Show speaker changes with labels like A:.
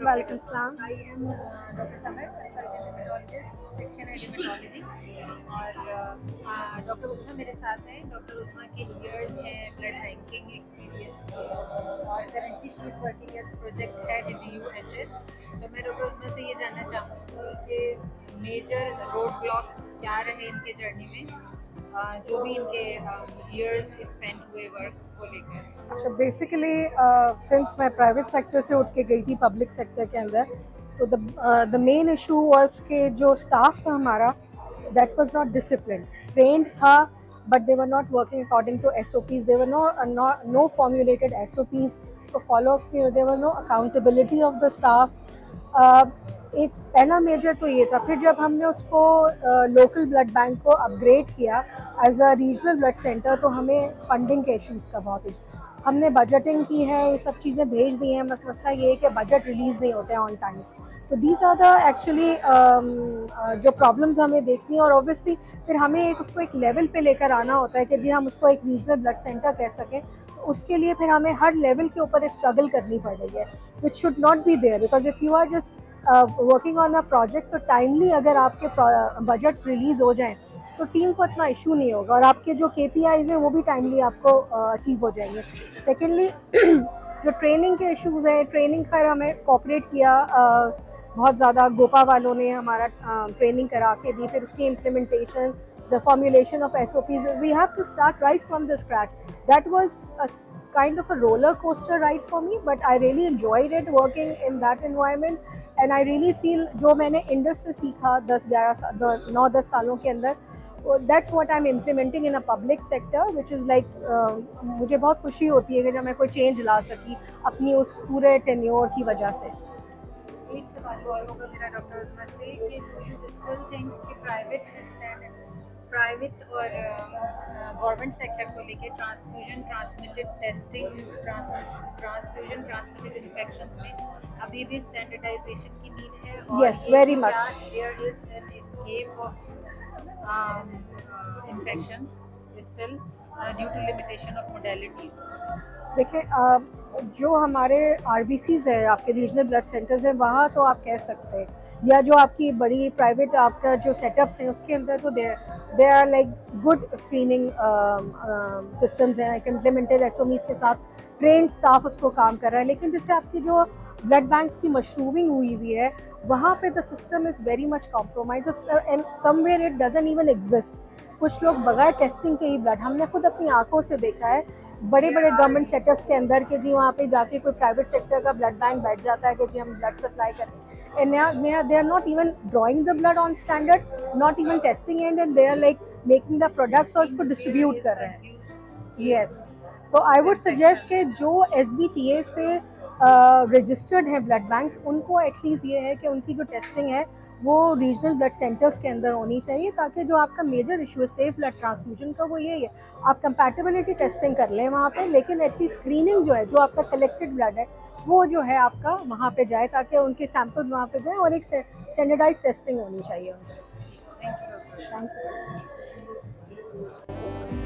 A: Welcome, Islam.
B: I am Dr. Samir, consultant hematologist, section head hematology. और doctor उस्मा मेरे साथ हैं. डॉक्टर उस्मा के ईयर्स हैं ब्लड बैंकिंग एक्सपीरियंस के और currently she is working as project head in UHS. तो मैं डॉक्टर उस्मा से ये जानना चाहूँगी कि मेजर रोड ब्लॉक्स क्या रहे इनके जर्नी में, जो भी इनके ईयर्स स्पेंड हुए वर्क को लेकर.
A: अच्छा, बेसिकली सिंस मैं प्राइवेट सेक्टर से उठ के गई थी पब्लिक सेक्टर के अंदर, तो द मेन इशू वाज कि जो स्टाफ था हमारा, that was not discipline. Trained था but they were not working according to SOPs. There were no formulated SOPs, तो फॉलोअप्स नहीं, there were no accountability of the staff. एक पहला major तो ये था. फिर जब हमने उसको लोकल ब्लड बैंक को अपग्रेड किया as a regional blood centre, तो हमें फंडिंग के इश्यूज़ का बहुत इशू. हमने बजटिंग की है, ये सब चीज़ें भेज दी हैं, बस मसला ये है कि बजट रिलीज़ नहीं होते हैं ऑन टाइम्स. तो दीज आर द एक्चुअली जो प्रॉब्लम्स हमें देखनी है. और ऑब्वियसली फिर हमें उसको एक लेवल पे लेकर आना होता है कि जी हम उसको एक रीजनल ब्लड सेंटर कह सकें. तो उसके लिए फिर हमें हर लेवल के ऊपर स्ट्रगल करनी पड़ रही है, which should not be there. Because if you are just working on a project, तो टाइमली अगर आपके बजट्स रिलीज़ हो जाएँ तो टीम को इतना इशू नहीं होगा और आपके जो KPIs हैं वो भी टाइमली आपको अचीव हो जाएंगे. सेकेंडली जो ट्रेनिंग के इश्यूज़ हैं, ट्रेनिंग खैर हमें कोऑपरेट किया बहुत ज़्यादा. गोपा वालों ने हमारा ट्रेनिंग करा के दी. फिर उसकी implementation, the formulation of SOPs, we have to start right from the scratch. That was a kind of a roller coaster ride for me, but I really enjoyed it working in that environment. And I really feel जो मैंने Indus से सीखा 9-10 सालों के अंदर, that's what I'm implementing in a public sector, which is like मुझे बहुत खुशी होती है कि जब मैं कोई चेंज ला सकी अपनी उस पूरे टेन्योर की वजह से.
B: एक सवाल और होगा मेरा डॉक्टर उस्मा से कि डू यू स्टिल थिंक कि प्राइवेट और गवर्नमेंट सेक्टर को लेके transfusion transmitted testing, transfusion transmitted infections में अभी भी स्टैंडर्डाइजेशन की नीड है? और
A: Yes, very much.
B: There is an escape of infections still due to limitation of modalities?
A: देखिए, जो हमारे RBCs है, आपके रीजनल ब्लड सेंटर्स हैं, वहाँ तो आप कह सकते हैं, या जो आपकी बड़ी प्राइवेट आपका जो सेटअप्स हैं उसके अंदर, तो they are like good screening systems हैं, एक इम्प्लीमेंटेड SOPs के साथ ट्रेंड स्टाफ उसको काम कर रहा है. लेकिन जैसे आपकी जो ब्लड बैंक्स की मशरूमिंग हुई हुई है, वहाँ पे the system is very much compromise and somewhere it doesn't even exist. कुछ लोग बगैर टेस्टिंग के ही ब्लड, हमने खुद अपनी आंखों से देखा है बड़े बड़े गवर्नमेंट सेटअप्स के अंदर के जी वहाँ पे जाके कोई प्राइवेट सेक्टर का ब्लड बैंक बैठ जाता है कि जी हम ब्लड सप्लाई करें. And they are not even drawing the blood on standard, not even testing and they are like making the products और उसको डिस्ट्रीब्यूट कर रहे हैं. यस. तो आई वुड सजेस्ट कि जो SBTA से रजिस्टर्ड हैं ब्लड बैंक्स, उनको एटलीस्ट ये है कि उनकी जो टेस्टिंग है वो रीजनल ब्लड सेंटर्स के अंदर होनी चाहिए, ताकि जो आपका मेजर इशू है सेफ ब्लड ट्रांसफ्यूजन का, वो यही है आप कंपैटिबिलिटी टेस्टिंग कर लें वहाँ पे, लेकिन एटलीस्ट स्क्रीनिंग जो है, जो आपका कलेक्टेड ब्लड है, वो जो है आपका वहाँ पे जाए, ताकि उनके सैम्पल्स वहाँ पे जाएँ और एक स्टैंडर्डाइज टेस्टिंग होनी चाहिए उनकी.
B: Thank you, Dr.
A: Thank you so much.